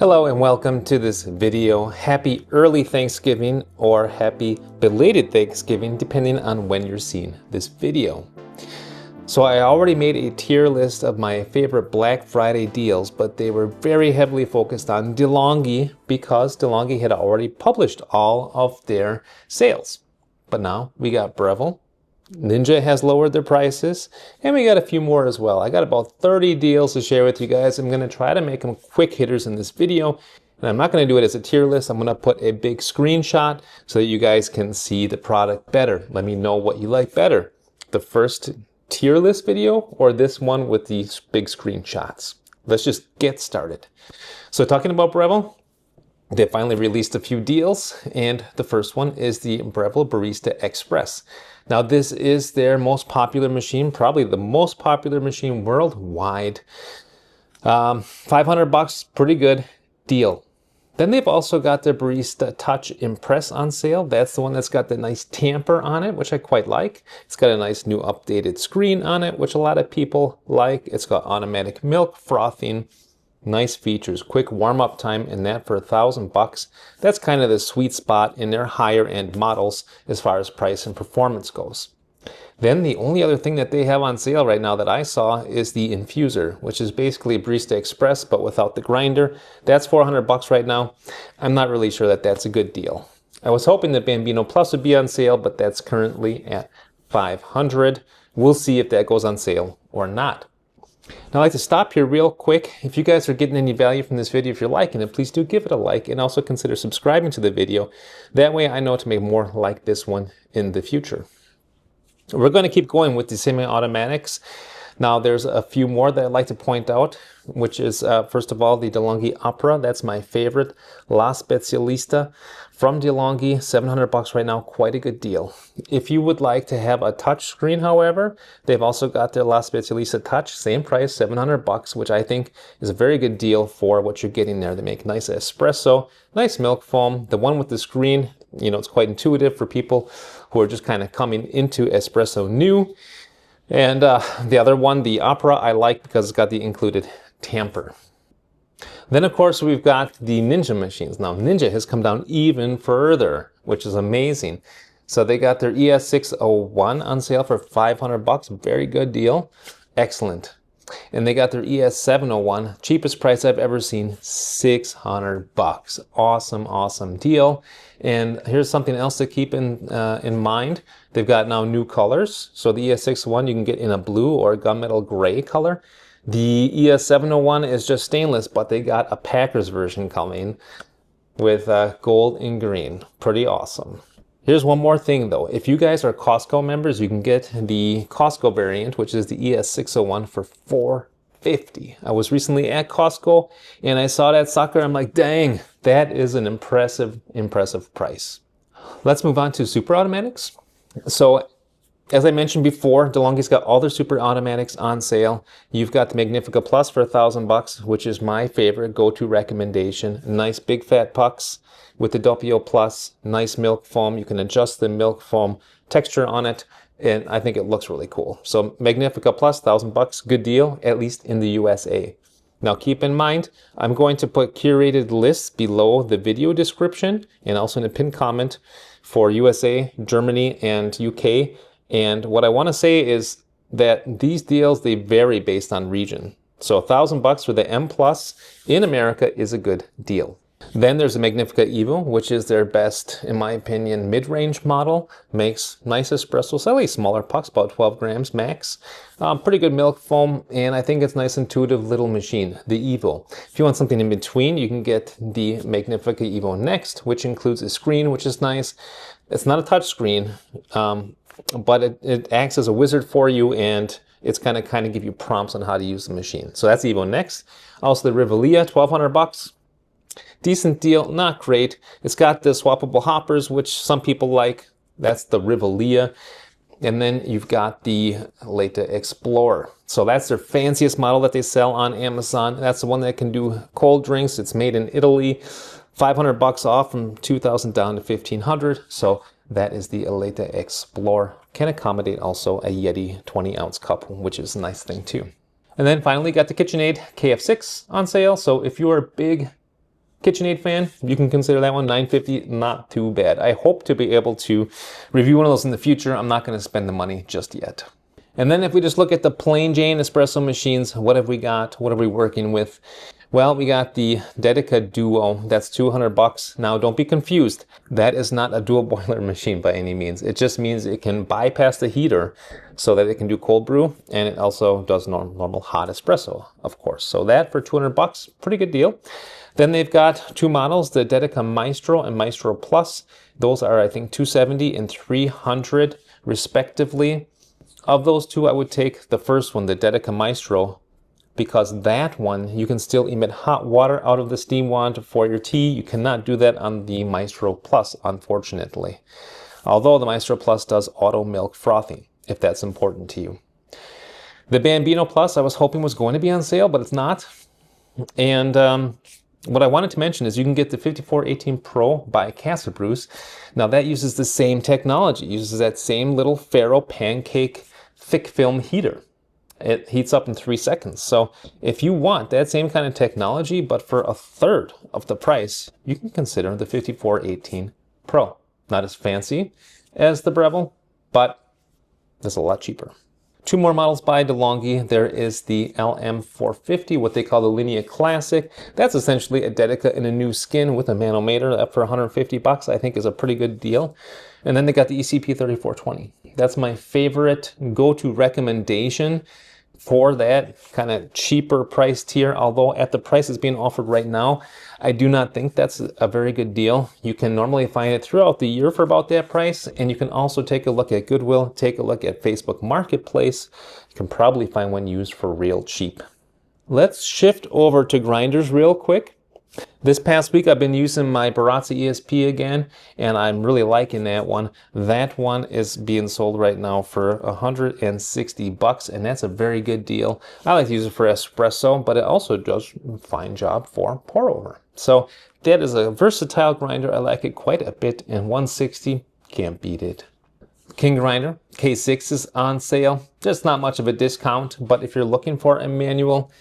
Hello and welcome to this video. Happy early Thanksgiving or happy belated Thanksgiving, depending on when you're seeing this video. So I already made a tier list of my favorite Black Friday deals, but they were very heavily focused on DeLonghi because DeLonghi had already published all of their sales. But now we got Breville. Ninja has lowered their prices, and we got a few more as well. I got about 30 deals to share with you guys. I'm going to try to make them quick hitters in this video, and I'm not going to do it as a tier list. I'm going to put a big screenshot so that you guys can see the product better. Let me know what you like better, the first tier list video or this one with these big screenshots. Let's just get started. So talking about Breville, they finally released a few deals, and the first one is the Breville Barista Express. Now this is their most popular machine, probably the most popular machine worldwide. $500, pretty good deal. Then they've also got their Barista Touch Impress on sale. That's the one that's got the nice tamper on it, which I quite like. It's got a nice new updated screen on it, which a lot of people like. It's got automatic milk frothing. Nice features, quick warm-up time, and that for $1,000. That's kind of the sweet spot in their higher end models as far as price and performance goes. Then the only other thing that they have on sale right now that I saw is the infuser, which is basically Barista Express but without the grinder. That's $400 right now. I'm not really sure that that's a good deal. I was hoping that Bambino Plus would be on sale, but that's currently at $500. We'll see if that goes on sale or not. Now I'd like to stop here real quick. If you guys are getting any value from this video, if you're liking it, please do give it a like and also consider subscribing to the video. That way I know to make more like this one in the future. We're going to keep going with the semi-automatics. Now there's a few more that I'd like to point out, which is first of all the DeLonghi Opera. That's my favorite. La Specialista from DeLonghi, $700 right now, quite a good deal. If you would like to have a touch screen, however, they've also got their La Specialista Touch, same price, $700, which I think is a very good deal for what you're getting there. They make nice espresso, nice milk foam. The one with the screen, you know, it's quite intuitive for people who are just kind of coming into espresso new. And the other one, the Opera, I like because it's got the included tamper. Then, of course, we've got the Ninja machines. Now, Ninja has come down even further, which is amazing. So they got their ES601 on sale for $500. Very good deal. Excellent. And they got their ES701, cheapest price I've ever seen, $600. Awesome, awesome deal. And here's something else to keep in mind. They've got now new colors. So the ES601 you can get in a blue or a gunmetal gray color. The ES701 is just stainless, but they got a Packers version coming with gold and green. Pretty awesome. Here's one more thing though. If you guys are Costco members, you can get the Costco variant, which is the ES601 for $450. I was recently at Costco and I saw that sucker. I'm like, dang, that is an impressive price. Let's move on to Superautomatics. So as I mentioned before, DeLonghi's got all their Superautomatics on sale. You've got the Magnifica Plus for $1,000, which is my favorite go-to recommendation. Nice big fat pucks with the Doppio Plus, nice milk foam. You can adjust the milk foam texture on it, and I think it looks really cool. So Magnifica Plus, $1,000, good deal, at least in the USA. Now keep in mind, I'm going to put curated lists below the video description and also in a pinned comment for USA, Germany, and UK. And what I want to say is that these deals, they vary based on region. So $1,000 for the M Plus in America is a good deal. Then there's the Magnifica Evo, which is their best, in my opinion, mid-range model. Makes nice espresso, slightly smaller pucks, about 12 grams max. Pretty good milk foam, and I think it's a nice intuitive little machine, the Evo. If you want something in between, you can get the Magnifica Evo Next, which includes a screen, which is nice. It's not a touch screen, but it acts as a wizard for you, and it's kind of give you prompts on how to use the machine. So that's Evo Next. Also the Rivaglia, $1,200. Decent deal, not great. It's got the swappable hoppers, which some people like. That's the Rivaglia. And then you've got the Leta Explorer. So that's their fanciest model that they sell on Amazon. That's the one that can do cold drinks. It's made in Italy. $500 off from $2,000 down to $1,500. So that is the Leta Explorer. Can accommodate also a Yeti 20-ounce cup, which is a nice thing too. And then finally got the KitchenAid KF6 on sale. So if you are a big KitchenAid fan, you can consider that one. $9.50, not too bad. I hope to be able to review one of those in the future. I'm not going to spend the money just yet. And then if we just look at the plain Jane espresso machines, what have we got? What are we working with? Well, we got the Dedica Duo. That's $200. Now, don't be confused. That is not a dual boiler machine by any means. It just means it can bypass the heater so that it can do cold brew, and it also does normal hot espresso, of course. So that for $200, pretty good deal. Then they've got two models, the Dedica Maestro and Maestro Plus. Those are, I think, $270 and $300 respectively. Of those two, I would take the first one, the Dedica Maestro, because that one, you can still emit hot water out of the steam wand for your tea. You cannot do that on the Maestro Plus, unfortunately. Although the Maestro Plus does auto milk frothing, if that's important to you. The Bambino Plus, I was hoping was going to be on sale, but it's not. And what I wanted to mention is you can get the 5418 Pro by Casa Brews. Now that uses the same technology, uses that same little Faro pancake thick film heater. It heats up in 3 seconds. So if you want that same kind of technology, but for a third of the price, you can consider the 5418 Pro. Not as fancy as the Breville, but it's a lot cheaper. Two more models by DeLonghi. There is the LM450, what they call the Linea Classic. That's essentially a Dedica in a new skin with a manometer. That for $150, I think, is a pretty good deal. And then they got the ECP3420. That's my favorite go-to recommendation for that kind of cheaper price tier. Although at the prices being offered right now, I do not think that's a very good deal. You can normally find it throughout the year for about that price. And you can also take a look at Goodwill, take a look at Facebook Marketplace. You can probably find one used for real cheap. Let's shift over to grinders real quick. This past week I've been using my Baratza ESP again, and I'm really liking that one. That one is being sold right now for $160, and that's a very good deal. I like to use it for espresso, but it also does a fine job for pour over. So that is a versatile grinder. I like it quite a bit, and $160, can't beat it. King grinder, K6 is on sale. There's not much of a discount, but if you're looking for a manual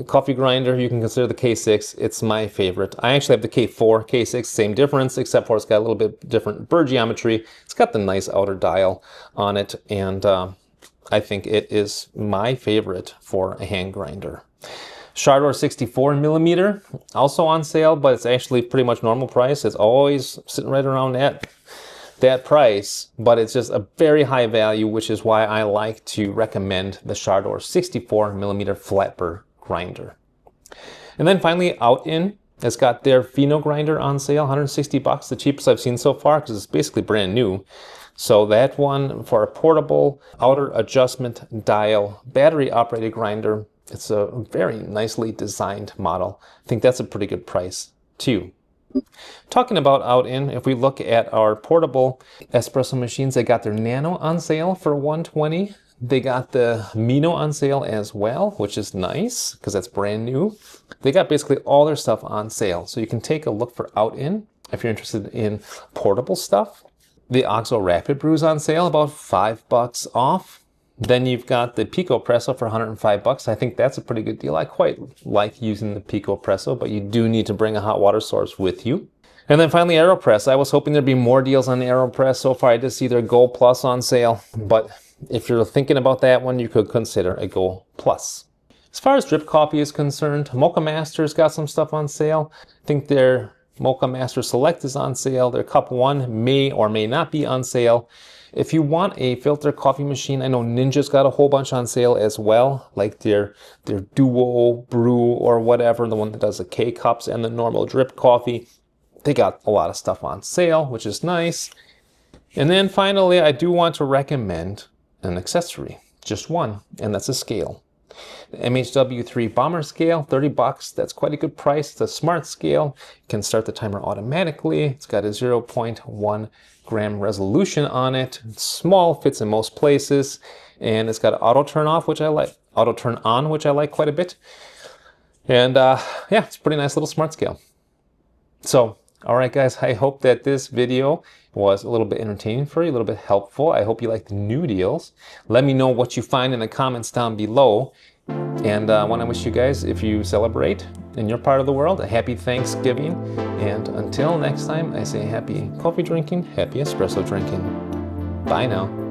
coffee grinder, you can consider the K6. It's my favorite. I actually have the K4, K6, same difference, except for it's got a little bit different burr geometry. It's got the nice outer dial on it, and I think it is my favorite for a hand grinder. Chardor 64mm, also on sale, but it's actually pretty much normal price. It's always sitting right around that price, but it's just a very high value, which is why I like to recommend the Chardor 64mm flat burr grinder. And then finally, Outin has got their Pheno grinder on sale, $160, the cheapest I've seen so far, because it's basically brand new. So that one for a portable outer adjustment dial battery operated grinder, it's a very nicely designed model. I think that's a pretty good price too. Talking about Outin, if we look at our portable espresso machines, they got their Nano on sale for $120. They got the Mino on sale as well, which is nice because that's brand new. They got basically all their stuff on sale. So you can take a look for Outin if you're interested in portable stuff. The OXO Rapid Brews on sale, about $5 off. Then you've got the Pico Presso for $105. I think that's a pretty good deal. I quite like using the Pico Presso, but you do need to bring a hot water source with you. And then finally, AeroPress. I was hoping there'd be more deals on the AeroPress. So far, I just see their Go Plus on sale, but if you're thinking about that one, you could consider a Go Plus. As far as drip coffee is concerned, Mocha Master's got some stuff on sale. I think their Mocha Master Select is on sale. Their Cup 1 may or may not be on sale. If you want a filter coffee machine, I know Ninja's got a whole bunch on sale as well, like their Duo Brew or whatever, the one that does the K-Cups and the normal drip coffee. They got a lot of stuff on sale, which is nice. And then finally, I do want to recommend an accessory, just one, and that's a scale. The MHW3 Bomber scale, $30. That's quite a good price. It's a smart scale. You can start the timer automatically. It's got a 0.1 gram resolution on it. It's small, fits in most places, and it's got auto turn off, which I like. Auto turn on, which I like quite a bit. And yeah, it's a pretty nice little smart scale. So, all right, guys, I hope that this video was a little bit entertaining for you, a little bit helpful. I hope you like the new deals. Let me know what you find in the comments down below. And I want to wish you guys, if you celebrate in your part of the world, a happy Thanksgiving. And until next time, I say happy coffee drinking, happy espresso drinking. Bye now.